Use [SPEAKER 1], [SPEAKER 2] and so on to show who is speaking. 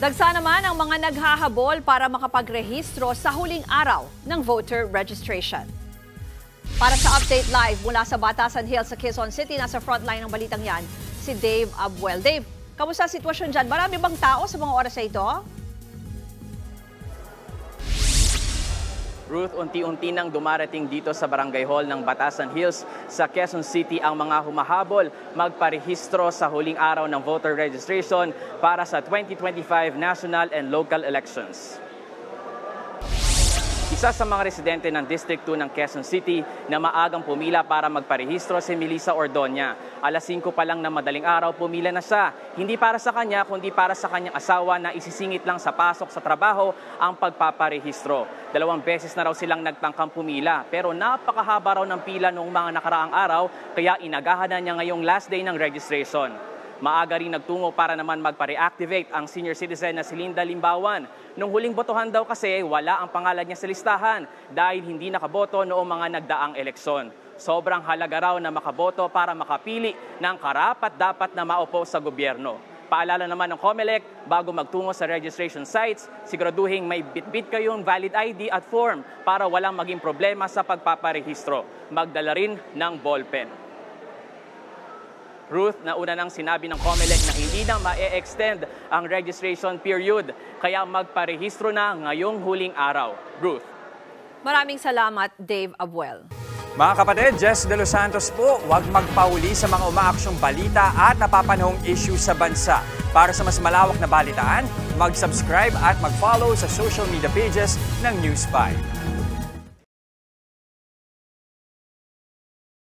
[SPEAKER 1] Dagsa naman ang mga naghahabol para makapagrehistro sa huling araw ng voter registration. Para sa Update Live mula sa Batasan Hills sa Quezon City, nasa frontline ng balitang yan, si Dave Abuel. Dave, kamusta ang sitwasyon dyan? Marami bang tao sa mga oras na ito?
[SPEAKER 2] Ruth, unti-unti nang dumarating dito sa Barangay Hall ng Batasan Hills sa Quezon City ang mga humahabol magparehistro sa huling araw ng voter registration para sa 2025 national and local elections. Isa sa mga residente ng District 2 ng Quezon City na maagang pumila para magparehistro si Melissa Ordonia. Alas 5 pa lang na madaling araw, pumila na siya. Hindi para sa kanya, kundi para sa kanyang asawa na isisingit lang sa pasok sa trabaho ang pagpaparehistro. 2 beses na raw silang nagtangkang pumila, pero napakahaba raw ng pila noong mga nakaraang araw, kaya inagahan na niya ngayong last day ng registration. Maaga rin nagtungo para naman magpa-reactivate ang senior citizen na si Linda Limbawan. Nung huling botohan daw kasi wala ang pangalan niya sa listahan dahil hindi nakaboto noong mga nagdaang eleksyon. Sobrang halaga raw na makaboto para makapili ng karapat-dapat na maupo sa gobyerno. Paalala naman ng COMELEC, bago magtungo sa registration sites, siguraduhin may bitbit kayong valid ID at form para walang maging problema sa pagpaparehistro. Magdala rin ng ballpen. Ruth, nauna nang sinabi ng COMELEC na hindi na ma-extend ang registration period, kaya magparehistro na ngayong huling araw. Ruth.
[SPEAKER 1] Maraming salamat, Dave Abuel.
[SPEAKER 3] Mga kapatid, Jess De Los Santos po, huwag magpahuli sa mga umaaksyong balita at napapanahong issue sa bansa. Para sa mas malawak na balitaan, mag-subscribe at mag-follow sa social media pages ng News 5.